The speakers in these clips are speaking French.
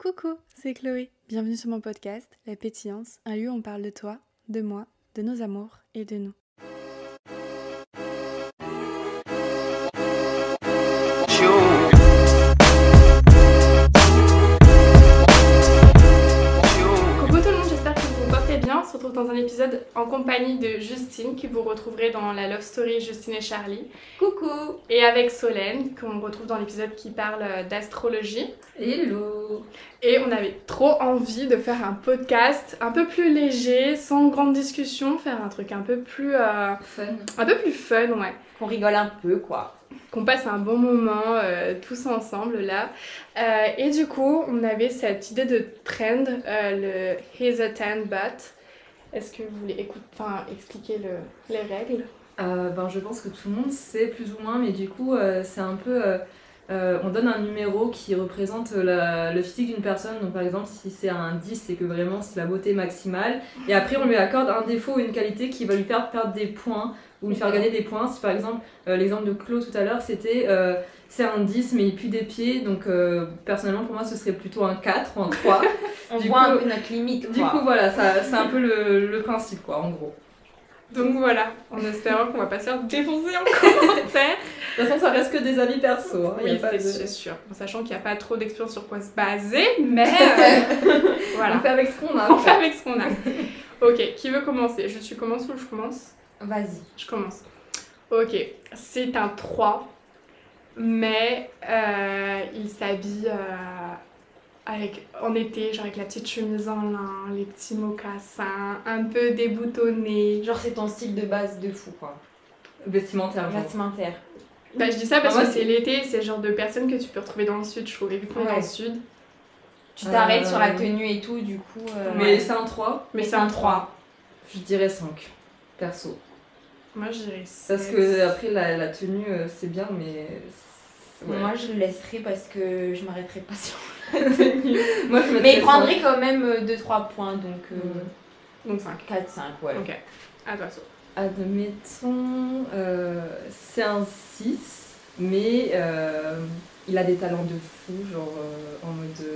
Coucou, c'est Chloé. Bienvenue sur mon podcast, La Pétillance, un lieu où on parle de toi, de moi, de nos amours et de nous. Coucou tout le monde, j'espère que vous vous portez bien. On se retrouve dans un épisode en compagnie de Justine, que vous retrouverez dans la Love Story Justine et Charlie. Coucou. Et avec Solène, qu'on retrouve dans l'épisode qui parle d'astrologie. Hello. Et on avait trop envie de faire un podcast un peu plus léger, sans grande discussion, faire un truc un peu plus Fun. Un peu plus fun, ouais. Qu'on rigole un peu, quoi. Qu'on passe un bon moment tous ensemble là. Et du coup, on avait cette idée de trend, le Here's a Tan But. Est-ce que vous voulez expliquer les règles? Je pense que tout le monde sait plus ou moins, mais du coup, c'est un peu... on donne un numéro qui représente le physique d'une personne. Donc par exemple, si c'est un 10, c'est que vraiment c'est la beauté maximale. Et après, on lui accorde un défaut ou une qualité qui va lui faire perdre des points ou lui faire gagner des points. Si par exemple, l'exemple de Claude tout à l'heure, c'était c'est un 10 mais il pue des pieds. Donc personnellement, pour moi, ce serait plutôt un 4 ou un 3. On voit un peu notre limite, quoi. Du coup, voilà, c'est un peu le principe, quoi, en gros. Donc voilà, en espérant qu'on va pas se faire défoncer en commentaire. De toute façon, ça reste que des avis perso. Hein. Oui, c'est sûr. En sachant qu'il n'y a pas trop d'expérience sur quoi se baser, mais voilà. On fait avec ce qu'on a. On fait avec ce qu'on a. Ok, qui veut commencer? Tu commences ou je commence? Vas-y. Je commence. Ok, c'est un 3, mais il s'habille en été, genre avec la petite chemise en lin, les petits mocassins, un peu déboutonnés. Genre, c'est ton style de base de fou, quoi. Vestimentaire, genre. Vestimentaire. Bah, je dis ça parce moi, que c'est l'été, c'est le genre de personne que tu peux retrouver dans le sud, je trouve. Et vu qu'on est dans le sud. Tu t'arrêtes sur la tenue et tout, du coup. Mais c'est un 3. Mais c'est un 3. Je dirais 5, perso. Moi, je dirais 6. Parce que après, la tenue, c'est bien, mais. Ouais. Moi, je le laisserai parce que je m'arrêterai pas sur la tenue. Moi, je mais il prendrait quand même 2-3 points, donc. Donc 5. 4-5, ouais. Ok. À toi, So. Admettons, c'est un 6, mais il a des talents de fou, genre en mode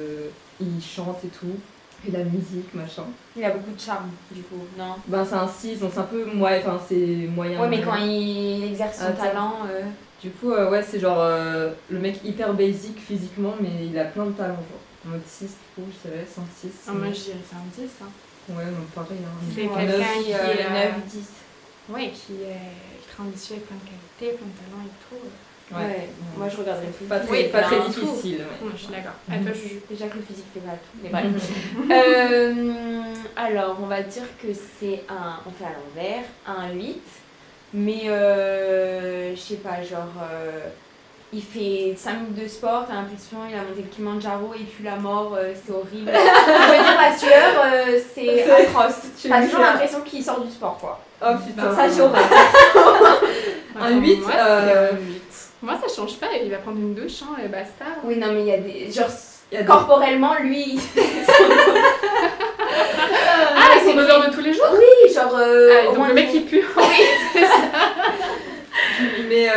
il chante et tout, et la musique, machin. Il a beaucoup de charme, du coup, non? Ben c'est un 6, donc c'est un peu c'est moyen. Ouais, mais quand il exerce son talent. Du coup, ouais, c'est genre le mec hyper basic physiquement, mais il a plein de talents, genre. En mode 6, je dirais, 5-6. Ah, moi, je dirais c'est un 10. Hein. Ouais, non, pareil. Hein. C'est quelqu'un qui est 9-10. Ouais, qui est ambitieux avec plein de qualités, plein de talents et tout. Ouais. Moi je regarderais le physique. Pas très difficile. Ouais. Je suis d'accord. À toi, Juju. Déjà que le physique fait pas tout, mais bref. Alors, on va dire que c'est on fait à l'envers, un 8. Mais je sais pas, genre. Il fait 5 minutes de sport, t'as l'impression il a monté le Kilimanjaro et puis la mort, c'est horrible. Je veux dire, la sueur, c'est atroce. T'as toujours l'impression qu'il sort du sport, quoi. Oh putain. Ça, j'ai horreur. Un 8 Moi, c'est un 8. Moi, ça change pas, il va prendre une douche, hein, et basta. Oui, non, mais il y a des. Genre, corporellement, lui. C'est son odeur de tous les jours? Oui, genre. Donc le mec il pue. Oui, c'est ça. Mais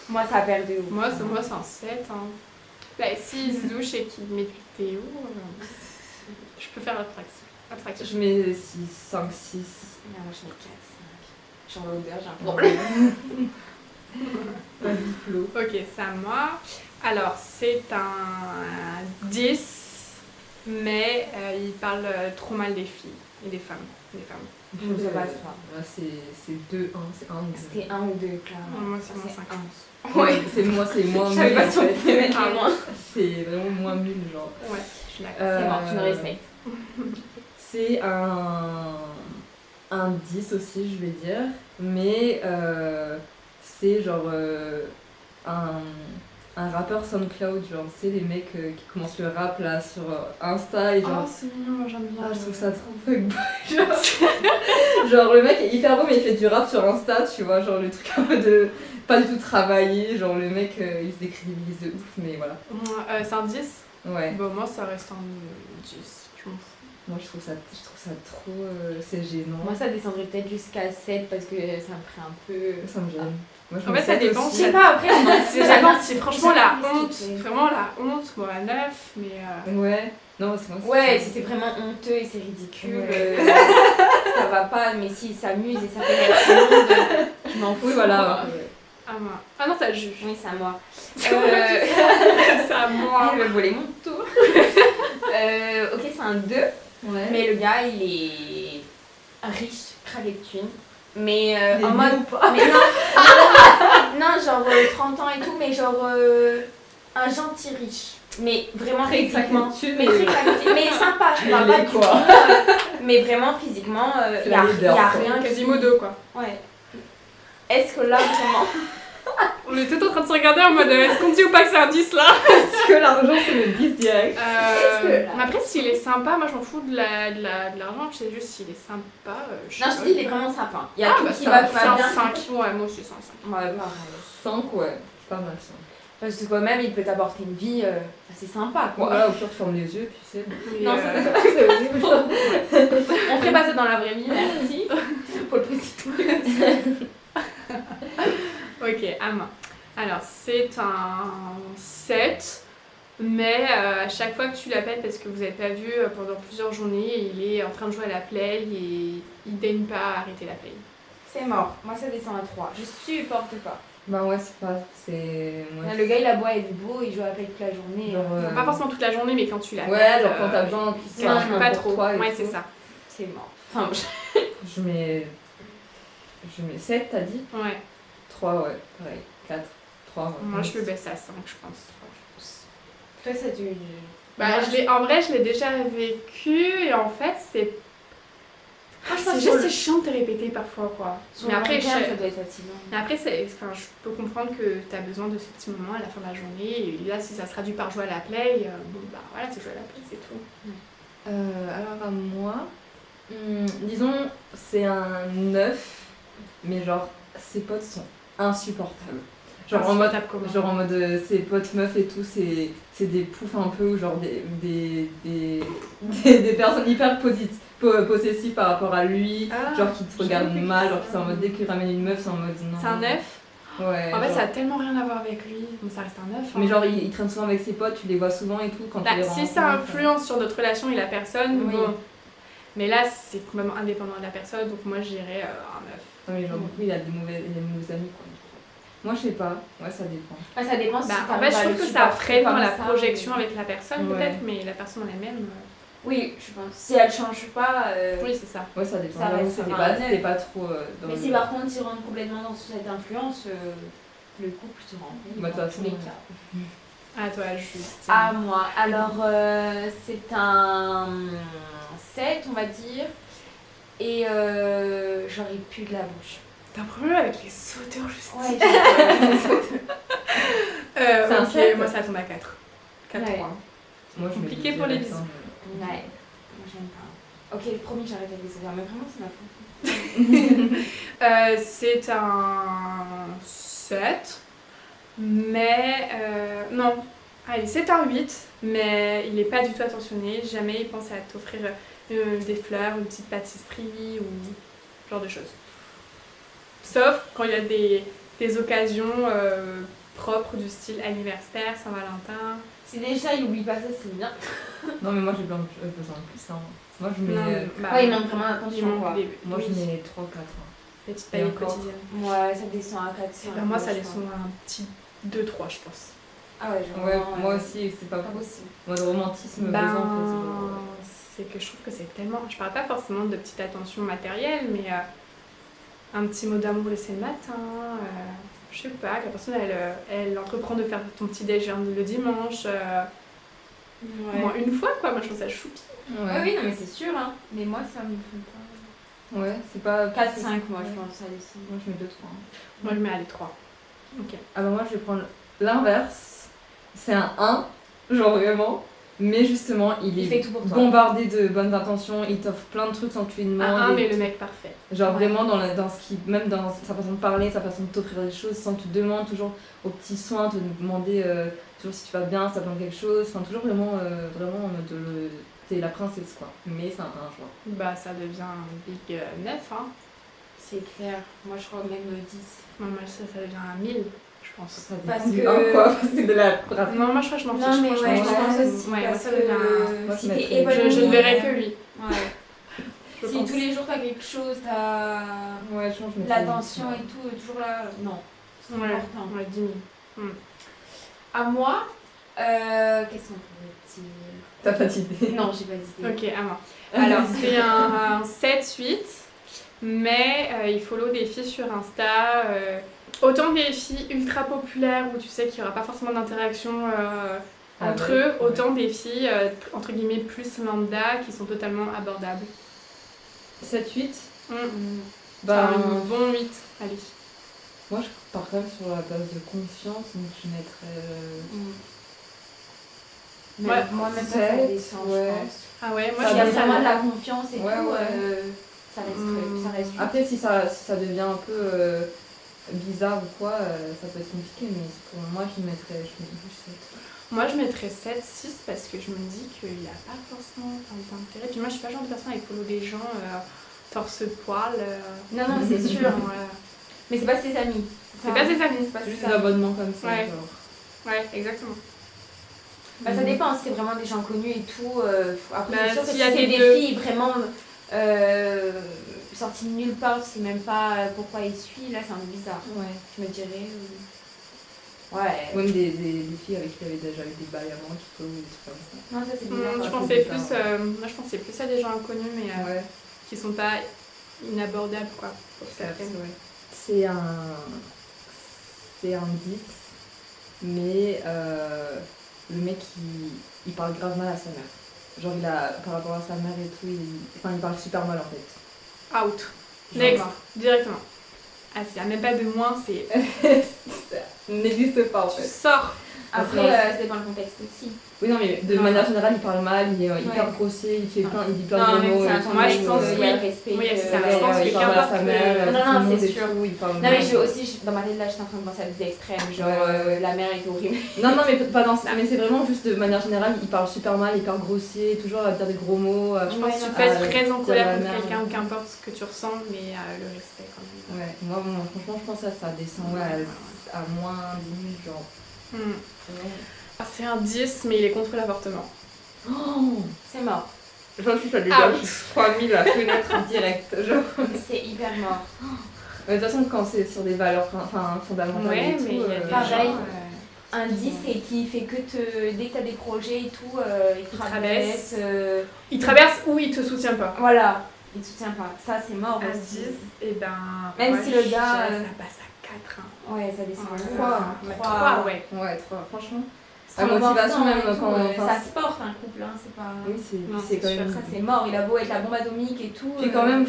moi, ça a perdu. Moi, c'est un 7. Hein. Bah, s'il se douche et qu'il met du déo, je peux faire l'attraction. Je mets 6, 5, 6. Non, moi, je mets 4, 5. Genre l'odeur, j'ai un problème. Vas-y, Flo. Ok, c'est à moi. Alors, c'est un 10, mais il parle trop mal des filles et des femmes. Ça passe pas. C'est 2, 1, c'est 1 ou 2. C'était 1 ou 2, clairement. Moi, c'est moins 5. Ouais, c'est moins Je savais nul. pas si on pouvait mettre Ah, les moins. C'est vraiment moins nul, genre. Ouais, je suis d'accord. C'est bon, tu me respectes. C'est un 10 aussi, je vais dire. Mais c'est genre un rappeur SoundCloud, genre, tu sais, les mecs qui commencent le rap là sur Insta et genre. Oh, c'est mignon, moi j'aime bien. Je trouve ça trop fuckboy. Genre, le mec est hyper beau, mais il fait du rap sur Insta, tu vois, genre le truc un peu de. Pas du tout travaillé, genre le mec il se décrédibilise de ouf, mais voilà. C'est un 10. Ouais. Bon, moi, ça reste un 10. Je m'en fous. Moi, je trouve ça trop... c'est gênant. Moi, ça descendrait peut-être jusqu'à 7 parce que ça me ferait un peu... Ça me gêne. Moi, je En mets fait, ça 7 dépend. aussi. Je sais pas, après, C'est franchement la Je sais pas honte. ce que c'est. Vraiment la honte. Bon, à 9, mais. Ouais. Non, c'est moi aussi. Ouais, si c'est vraiment honteux et c'est ridicule, Ouais. ça va pas, mais s'ils s'amusent et ça fait rire tout le monde, je m'en fous. Oui, voilà. quoi. Ouais. Ah, moi. Ah non, ça juge. Oui, c'est à moi. C'est à moi. Elle veut voler mon tour. Ok, c'est un 2, Ouais. mais le gars, il est riche, cravé de thunes. Mais Il est en nul mode. ou pas Mais non, non, genre 30 ans et tout, mais genre un gentil riche. Mais vraiment Très physiquement. craqué, Mais très craqué, mais sympa, je parle Il pas est du tout. quoi Mais vraiment physiquement, C'est il la y a leader, quoi. rien. Quasimodo, quoi. Ouais. Est-ce que là, vraiment. On est tout en train de se regarder en mode est-ce qu'on dit ou pas que c'est un 10 là Parce que l'argent, c'est le 10 direct. que- Mais après, s'il est sympa, moi je m'en fous de l'argent, je sais juste s'il est sympa. Non, je te dis, il est vraiment sympa. Il y a Ah, tout bah, qui c'est va un bien. 5. Ouais, moi aussi, c'est un 5. Ouais, pareil. 5, ouais. C'est pas mal, 5. Parce que quand même, il peut t'apporter une vie assez sympa, Bon, quoi. voilà, au pire, tu fermes les yeux, puis c'est bon. Mais, Non, c'est horrible. On ferait pas ça dans la vraie vie, merci. Pour le préciser. Ok, à main. Alors, c'est un 7, mais à chaque fois que tu l'appelles parce que vous n'avez pas vu pendant plusieurs journées, il est en train de jouer à la play et il daigne pas arrêter la play. C'est mort. Moi, ça descend à 3. Je supporte pas. Bah ouais, c'est pas... C'est... Là, Ouais, le gars, il aboie, il est beau, il joue à la play toute la journée. Genre, Bon, pas forcément toute la journée, mais quand tu l'appelles. ouais, genre quand t'as besoin qu'il non, soit non, pas pour trop. toi et Ouais, tout. c'est ça. C'est mort. Enfin, Je mets 7, t'as dit Ouais. 3, ouais, pareil. 4, 3, ouais. Moi, je le baisse à 5, je pense. toi, ça te. Bah, en vrai, je l'ai déjà vécu et en fait, c'est c'est juste c'est chiant de te répéter parfois, quoi. Sur Mais après, ça je... doit être fatigant. Mais après, je peux comprendre que tu as besoin de ce petit moment à la fin de la journée. Et là, si ça se traduit par jouer à la play, bon, bah voilà, c'est jouer à la play, c'est tout. Alors à moi, disons, c'est un 9, mais genre, ses potes sont insupportables. Genre en mode ses potes meufs et tout, c'est des poufs un peu, ou genre des personnes hyper possessives par rapport à lui, Ah, genre qui te regardent mal, genre qui sont en mode dès qu'il ramène une meuf, c'est en mode non. C'est un 9. Ouais. En fait, genre- ça a tellement rien à voir avec lui. Bon, ça reste un 9. Mais genre, il traîne souvent avec ses potes, tu les vois souvent et tout quand tu les si rencontres. ça influence sur notre relation et la personne, Oui. bon. Mais là, c'est complètement indépendant de la personne, donc moi, j'irais un 9. Non, mais genre, du coup, il a des mauvais amis, quoi. Moi, je sais pas. Ouais, ça dépend. Ah, ça dépend si Bah, en t'arrives fait, je à trouve le que ça supporter freine dans comme la ça, projection ou- avec la personne, Ouais. peut-être, mais la personne en elle-même. Oui, je pense. Si elle change pas. Oui, c'est ça. Ouais, ça dépend. Ça J'avoue, reste c'était un pas, neuf. c'était pas trop dans Mais le- si par contre il rentre complètement dans cette influence, le couple se rend compte Bah, de toute dans façon, tous les cas. À toi, Justine. À moi. Alors, c'est un 7, on va dire. Et j'aurais plus de la bouche. T'as un problème avec les sauteurs, Justine. Ouais, j'ai C'est un ok, 7. moi ça tombe à 4. 4-3. Ouais. Moi, je me Compliqué dis pour les direct, bisous. hein. Ouais, moi j'aime pas. Ok, promis, j'arrête avec les sauveurs, mais vraiment, c'est ma faute. C'est un 7, mais non, allez, c'est un 8, mais il est pas du tout attentionné, jamais il pense à t'offrir des fleurs, une petite pâtisserie ou ce genre de choses. Sauf quand il y a des occasions propres du style anniversaire, Saint-Valentin. Si déjà il oublie pas ça, c'est bien. Non, mais moi, j'ai besoin de plus. Hein. Moi, je mets, Non, bah, Ouais, il manque vraiment il d'attention, manque quoi. moi, je oui, mets 3-4. Hein. des petites Et paillettes encore. quotidiennes. Ouais, ça descend à 400. Ben, moi, ça descend à un petit 2-3, je pense. Ah ouais, genre. Ouais, vraiment, moi aussi, c'est pas Pas possible. Moi, le romantisme besoin, en fait. Ben, c'est genre, c'est que je trouve que c'est tellement. Je parle pas forcément de petites attentions matérielles, mais un petit mot d'amour laissé le matin. Je sais pas, que la personne elle entreprend de faire ton petit déj le dimanche. Au moins une fois, quoi. Moi, je trouve ça choupi. Ouais, oui, non, mais c'est sûr, hein. Mais moi, ça me fait pas. Ouais, c'est pas... 4-5, moi, Ouais. je pense, ça descend. Moi, je mets 2-3. Hein. Moi, je mets à les 3. Ok. Ah bah moi, je vais prendre l'inverse. C'est un 1, genre vraiment. Mais justement, Il fait tout pour toi. bombardé de bonnes intentions, il t'offre plein de trucs sans que tu lui demandes. Mais le mec parfait. Genre vraiment dans ce qui, même dans sa façon de parler, sa façon de t'offrir des choses, sans que tu te demandes, toujours aux petits soins, te demander toujours si tu vas bien, si t'as besoin de quelque chose, enfin toujours vraiment en mode t'es la princesse quoi. Mais c'est un choix. Bah ça devient un big 9 hein. C'est clair, moi je crois même 10. Non moi ça devient un 1000 je pense. Ça Parce dépend du que- un, quoi, parce que de la Non moi je crois que je m'en fiche. Non mais franchement, ouais, je je pense pense que- aussi. ouais, moi Parce ça devient un... Moi, que si ça t'es m'attire. épanoui, Je ne verrai que lui. Ouais. Je Si pense. tous les jours t'as quelque chose, t'as Ouais, je pense que je mettrais l'attention 10, et tout, toujours là, non. C'est Ouais, important. ouais 10 000. À moi, qu'est-ce qu'on pourrait dire? T'as pas d'idée. Non, j'ai pas d'idée. Ok, à moi. Alors, c'est un 7-8, mais il follow des filles sur Insta. Autant des filles ultra populaires où tu sais qu'il n'y aura pas forcément d'interaction entre eux, autant des filles entre guillemets plus lambda qui sont totalement abordables. 7-8 Bah, Bah, un bon 8, allez. moi je pars quand même sur la base de confiance, donc je mettrais. Mais Ouais, moi, même pas ça sept, descend, ouais. je pense. Ah ouais, moi Ça S'il y je a pense vraiment ça. de la confiance et Ouais, tout, ouais. ça reste Après, si ça devient un peu bizarre ou quoi, ça peut être compliqué, mais pour moi je mettrais plus 7. Moi je mettrais 7-6 parce que je me dis qu'il n'y a pas forcément d'intérêt. Puis moi je suis pas le genre de personne à follow des gens torse-poil. Non, non, mais c'est sûr. Voilà. Mais c'est pas ses amis. C'est pas ses amis. C'est pas Juste ses des amis. abonnements comme ça. Ouais. genre. Ouais, exactement. Bah, ça dépend, si c'est vraiment des gens connus et tout. Après, Bah, c'est sûr que s'il si y a c'est des des deux- filles vraiment sorties de nulle part, tu sais même pas pourquoi ils suivent, là c'est un peu bizarre. Ouais. Je me dirais. Ouais. Même des filles avec qui il y avait déjà eu des bails avant qui font des trucs comme ça. Non, ça c'est bizarre. Je c'est pensais bizarre, plus, moi je pensais plus à des gens inconnus mais Ouais. qui sont pas inabordables quoi. Pour certaines. C'est un 10, mais le mec il parle grave mal à sa mère. Genre par rapport à sa mère et tout, il parle super mal en fait. Out. Genre, Next. Directement. Ah s'il n'y a même pas de moins, c'est... n'existe pas en Tu fait. sors. Après, Ouais. ça dépend le contexte aussi. Oui, non, mais de Non. manière générale, il parle mal, il est hyper Ouais. grossier, il dit plein Non, de même mots. c'est un et tout, moi, je pense, qu'il y oui. a le respect. Oui, c'est ça, que- je pense que il parle mal à sa qu'importe mère, le- tout Non, le non, monde c'est et sûr. tout, il parle Non, mal. mais dans ma tête là, j'étais en train de penser à des extrêmes. Genre, Ouais. la mère est horrible. Non, mais pas dans ce... Mais c'est vraiment juste de manière générale, il parle super mal, hyper grossier, toujours à dire des gros mots. Je pense que tu non, peux être à très en dire colère la contre merde. quelqu'un ou qu'importe ce que tu ressens, mais le respect quand même. Ouais, moi franchement, je pense que ça descend à moins 10 000, genre. Ah, c'est un 10, mais il est contre l'avortement. Oh, C'est mort. j'en suis ça Out. dégage 3000 la fenêtre en direct, genre. C'est hyper mort. Mais de toute façon, quand c'est sur des valeurs fondamentales Ouais, et tout, mais il y a des pareil. gens, Un 10 et qui fait que dès que t'as des projets et tout, il te Il traverse. il traverse ou il te soutient pas. Voilà, il te soutient pas. Ça, c'est mort À aussi. 10, et ben... Même moi, si le je gars, dirais ça passe à 4. Hein. Ouais, ça descend. Trois. 3, ouais. Ouais, franchement. C'est La motivation, important même et tout, quand. enfin, ça se porte un couple, hein, c'est pas. Oui, c'est Non, c'est quand c'est même. Ça, c'est mort. Il a beau être la bombe atomique et tout. Puis quand même,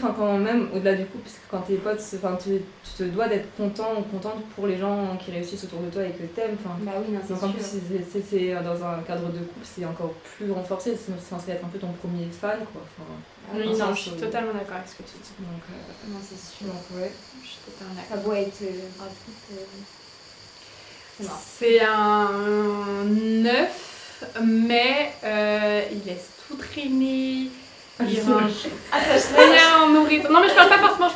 au-delà du couple, parce que quand tes potes, tu te dois d'être content ou contente pour les gens qui réussissent autour de toi et que t'aimes. Bah oui, non, c'est Donc en sûr. plus, si c'est dans un cadre de couple, c'est encore plus renforcé, c'est censé être un peu ton premier fan, quoi. Enfin, Oui, dans non, le je suis sens où- totalement d'accord avec ce que tu dis. donc, Non, c'est sûr. ouais. Je suis totalement Ça d'accord. doit être Brad Pitt, c'est mort. C'est un 9, mais il laisse tout traîner. Il range rien en nourriture. Non, mais je parle pas forcément.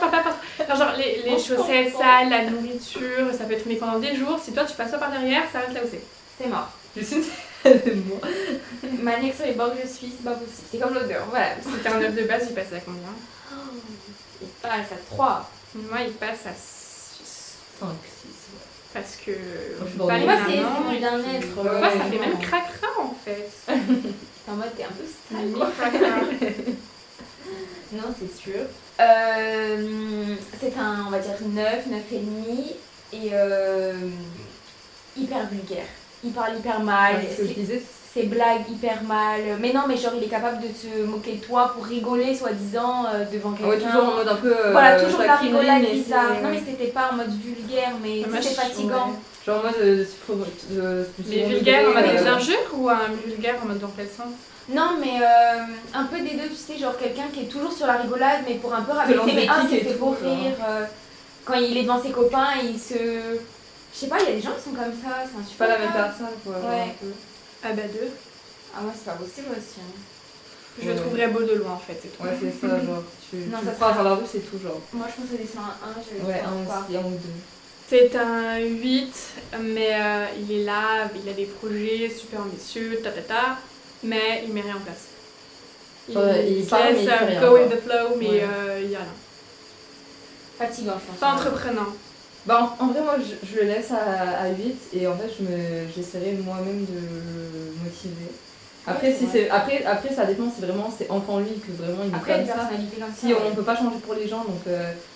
Genre les chaussettes sales, la nourriture, ça peut traîner pendant des jours. Si toi tu passes pas par derrière, ça reste là où c'est. C'est mort. Justine, c'est moi. Maniaque sur les bords que je suis, c'est pas possible. C'est comme l'odeur, voilà. Si t'es un 9 de base, il passe à combien? Il passe à 3. Moi, il passe à 6. 5, 6, Parce que. je suis pas dans les le- Moi, mamans, c'est mon et puis- bien-être. Parfois, ça Ouais, fait non. même cracra en fait. En mode, t'es un peu sale. Limite cracra. Non, c'est sûr. C'est un, on va dire, 9, 9,5 et hyper vulgaire. Il parle hyper mal, Ouais, ce que je disais, ses blagues hyper mal. Mais non, mais genre, il est capable de se moquer de toi pour rigoler, soi-disant, devant quelqu'un. ouais, toujours en mode un peu. Voilà, toujours la taquinerie, rigolade mais bizarre. c'est- Non, mais c'était pas en mode vulgaire, mais Moi, c'est je- fatigant. ouais. Genre en mode Mais vulgaire en mode des injures ou un vulgaire en mode dans quel sens? Non, mais un peu des deux, tu sais, genre quelqu'un qui est toujours sur la rigolade, mais pour un peu Te lancer rabaisser, mais un, des c'est pics et fait pour tout, rire. Quand il est devant ses copains, il se... Je sais pas, il y a des gens qui sont comme ça, c'est un Je suis pas la même super. personne quoi. genre, Ouais. un peu. Ah bah deux. Ah, moi, c'est pas possible aussi. Hein. Je le trouverais beau de loin en fait, c'est tout. Ouais, c'est ça, genre. Non, Tu ça le crois sera- dans la rue, c'est tout, genre. Moi, je pense que descend à 1, je le Ouais, sens un pas. aussi, un ou deux. C'est un 8, mais il est là, il a des projets super ambitieux, mais il met rien en place. Il Il se parle, mais laisse il fait rien, go quoi. with the flow, mais Ouais. il y a rien. Fatigant, je pense. Pas entreprenant. Bah en vrai moi je le laisse à 8 et en fait j'essaierai moi-même de le motiver. Après, Ouais, si c'est c'est, après ça dépend si vraiment c'est ancré en lui que vraiment il est Après, il y a comme une ça. personnalité comme ça. Si on peut pas changer pour les gens donc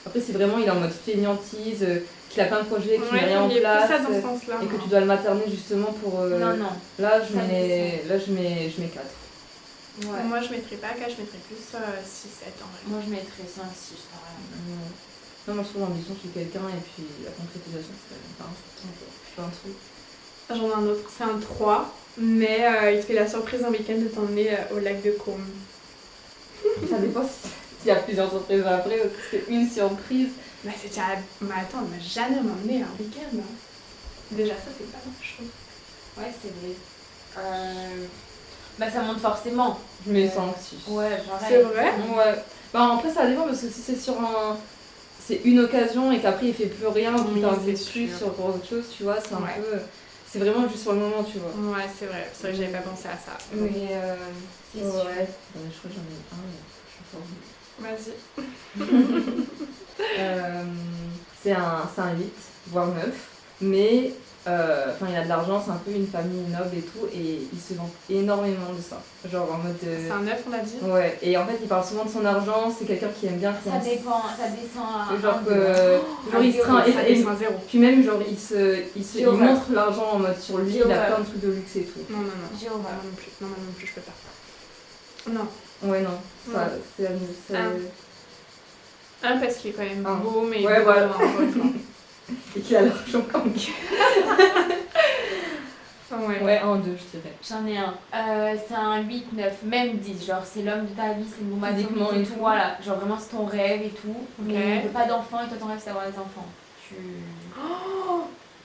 après si vraiment il est en mode fainéantise, qu'il a plein de projets, qu'il met rien en il y a place plus ça dans ce sens-là. et que tu dois le materner justement pour... Non, non. Là je Ça mets 4. Ouais. Moi je mettrais pas 4, je mettrais plus 6-7 en vrai. Moi, je mettrais 5, 6, pareil. Non moi je trouve l'ambition chez quelqu'un et puis la concrétisation c'est pas un truc. J'en ai un autre, c'est un 3, mais il te fait la surprise un week-end de t'emmener au lac de Côme. Ça dépend s'il y a plusieurs surprises après ou si c'est une surprise. Bah c'est déjà... Mais attends, il m'a jamais emmené un week-end. Hein. Déjà ça c'est pas mal, je trouve. Ouais, c'est vrai. Bah, ça monte forcément. Je mets 5, 6. Ouais, pareil. C'est vrai? Ouais. Bah après ça dépend parce que si c'est sur un... C'est une occasion et qu'après il fait plus rien ou qu'il Oui, t'invite c'est plus sûr. sur autre chose, tu vois, c'est un Ouais. peu... C'est vraiment juste sur le moment, tu vois. Ouais, c'est vrai que j'avais pas pensé à ça. Mais C'est ouais. sûr. Je crois que j'en ai un, mais je suis Vas-y. c'est un 8, voire 9. Mais il a de l'argent, c'est un peu une famille noble et tout, et il se vante énormément de ça. Genre en mode. C'est un 9 on a dit? Ouais, et en fait il parle souvent de son argent, c'est quelqu'un qui aime bien. Ça dépend, ça descend à. Genre un, que. deux. Genre il se traîne. Ça descend à 0. Puis même, genre il J'ai horreur. montre l'argent en mode sur lui, J'ai il a horreur. plein de trucs de luxe et tout. Non, non, non. J'ai horreur. Moi non plus. Non, moi non plus, je peux pas. Non. Ouais, non, ça, Ouais. c'est. Un parce qu'il est quand même Un. beau, mais Ouais, beau, voilà. encore une fois. Et qui a l'argent comme. Ouais. Ouais, 1, 2, je dirais. J'en ai un. C'est un 8, 9, même 10. Genre, c'est l'homme de ta vie, c'est le bon matin Physiquement et et tout. tout. Voilà, genre vraiment, c'est ton rêve et tout. Mais Ok. il veut pas d'enfants et toi, ton rêve, c'est d'avoir des enfants. Tu.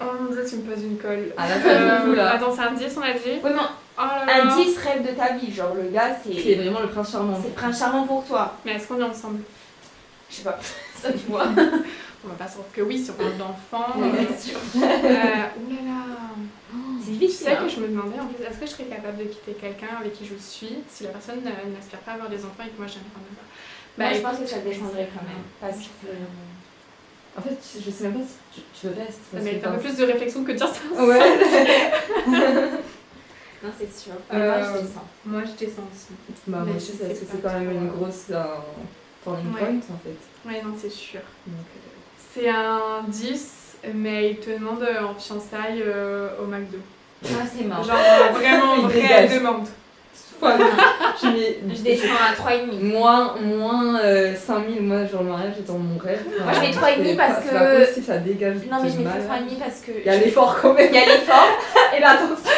Oh mon dieu, tu me poses une colle. Ah là, ça beaucoup là. Attends, c'est un 10 on a dit? Oui, non, Oh là là. un 10 rêve de ta vie. Genre, le gars, C'est c'est. vraiment le prince charmant. C'est prince charmant pour toi. Mais est-ce qu'on est ensemble? Je sais pas, ça tu vois. On va pas savoir que oui, si on parle d'enfants. C'est sûr. Oulala. C'est Tu difficile. sais Hein. que je me demandais en plus, est-ce que je serais capable de quitter quelqu'un avec qui je suis si la personne n'aspire pas à avoir des enfants et que moi j'aimerais en avoir? Moi, je écoute, pense que ça descendrait quand même. Parce que. En fait, je sais même pas si tu le restes. Ça mérite un peu plus de réflexion que de dire ça. Ouais. Non, c'est sûr. Mais moi, je descends. Moi je descends aussi. Bah, Mais moi, je je sais, sais parce que pas c'est quand même trop, une grosse turning Ouais. point en fait. Ouais, non, c'est sûr. Donc, C'est un 10, mais il te demande en fiançailles au McDo. Ah, c'est mort. Genre vraiment Il vraie dégage. demande. je mets Je descends à 3,5. moins 5000, moi, genre le mariage est dans mon rêve. Moi, je mets 3,5 parce C'est que- pas possible, ça dégage. Non, mais je du mettrais mal. 3,5 parce que. Il y a l'effort quand même. Il y a l'effort. Et là, attention.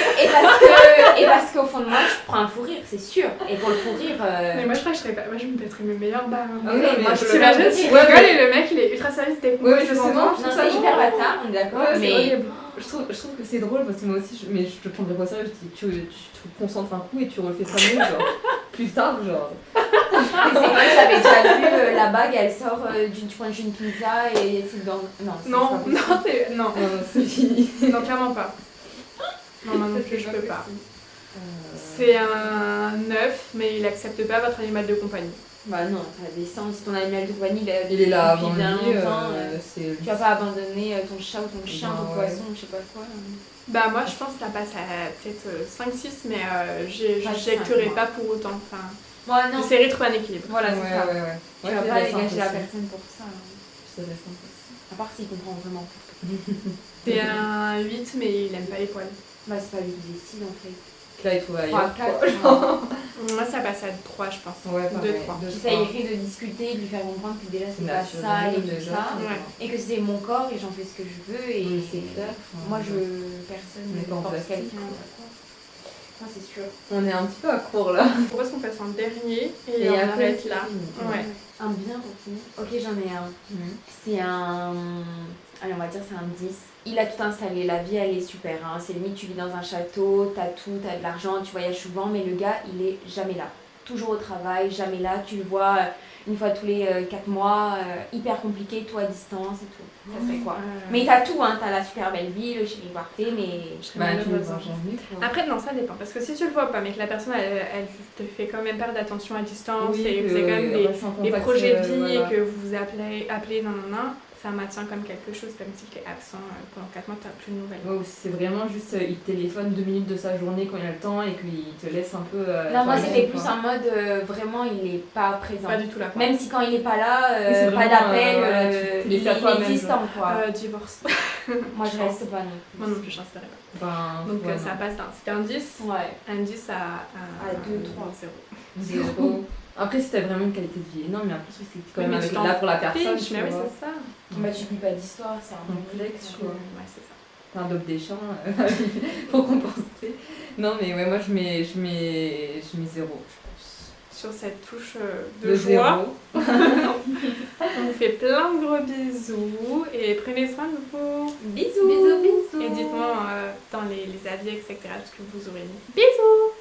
Et parce qu'au fond de moi, je prends un fou rire, c'est sûr. Et pour le fou rire. Mais moi je crois que je serais pas. Moi je me mettrais mes meilleures barres. Ah oui, mais moi, je je le T'imagines, Ouais, tu ouais, rigoles mais- et le mec il est ultra sérieux, c'était Ouais, je justement. m'entends. Je Non, trouve ça c'est hyper drôle. bâtard, on est d'accord. Ouais, c'est mais. horrible. Je trouve que c'est drôle parce que moi aussi, mais je te prendrais pas au sérieux. Tu te concentres un coup et tu refais 5 minutes, genre. Plus tard, genre. Mais c'est vrai que j'avais déjà vu la bague, elle sort tu prends une pizza et c'est dans. Non, c'est Non, pas possible. non, c'est. Non, C'est fini. non, clairement pas. Non, moi non Ça, plus, c'est je pas peux pas. possible. C'est un 9, mais il accepte pas votre animal de compagnie. Bah non, ça descend. Si ton animal de compagnie Il est là depuis avant bien lui, longtemps, c'est... tu vas pas abandonner ton chat ou ton chien, Bah, ton ouais. poisson, je sais pas quoi. Bah, moi je pense que ça passe à peut-être 5-6, mais Pas de j'éjecterai 5, pas pour autant. Enfin, Moi non. j'essaierai de trouver un équilibre. Voilà, c'est ça. Ouais. Tu Ouais, vas je pas dirais dégager la 5 aussi. personne pour ça. Hein. Je dirais 5 aussi. À part s'il comprend vraiment. C'est un 8, mais il aime pas les poils. Bah c'est pas lui qui décide en fait. Là, il trouve 3, ailleurs. 4. Moi ça passe à 3, je pense. Ouais, pareil, 2-3. J'essayerai de discuter, de lui faire comprendre que déjà c'est pas naturel, sale et tout déjà, ça. Ouais. Et que c'est mon corps et j'en fais ce que je veux. Et Oui, c'est clair. moi, personne On est pas ne en force plastique, quelqu'un. Non, c'est sûr. On est un petit peu à court là. Je propose qu'on passe en dernier et on après, arrête c'est là. fini. Ouais. Un bien pour finir. Ok, j'en ai un. C'est un. Allez, on va dire c'est un 10. Il a tout installé, la vie elle est super. Hein. C'est limite, tu vis dans un château, t'as tout, t'as de l'argent, tu voyages souvent, mais le gars il est jamais là. Toujours au travail, jamais là. Tu le vois une fois tous les 4 mois, hyper compliqué, tout à distance et tout. Ça serait quoi? Mais t'as tout, hein. T'as la super belle vie, le chéri parfait, mais. Je serais Bah, tu le malheureuse. vois jamais, quoi. Après, non, ça dépend. Parce que si tu le vois pas, mais que la personne, elle te fait quand même perdre d'attention à distance Oui, et que que, vous avez quand même reste en des contact, projets de vie voilà. et que vous vous appelez non, ça maintient comme quelque chose, comme si tu es absent pendant 4 mois, tu n'as plus de nouvelles. Ouais, ou c'est vraiment juste, il te téléphone 2 minutes de sa journée quand il a le temps et qu'il te laisse un peu. Non, moi toi-même, c'était quoi. plus en mode vraiment il est pas présent. Pas du tout là. quoi. Même si quand il est pas là, Oui, c'est pas vraiment, d'appel, voilà, tu il laisses à est toi-même, inexistant quoi. Divorce. Moi je je reste pas non plus. Moi non plus, j'en sais rien. Ben, Donc ouais, ça non. passe d'un. C'était un 10. Ouais. Un 10 à 2, 3. 0. Zéro. Après, si t'as vraiment une qualité de vie énorme, mais après, c'est quand même mais avec, tu t'en là pour la personne. fiches, tu mais oui, vois. c'est ça. Bah tu lis pas d'histoire, c'est un Complexe, peu quoi. Ouais, c'est ça. T'as un dope des champs pour compenser. Non, mais ouais, moi je mets 0, je pense. Sur cette touche de Le joie, 0. on vous fait plein de gros bisous et prenez soin de vous. Bisous. Et dites-moi dans les avis, etc., ce que vous aurez mis. Bisous!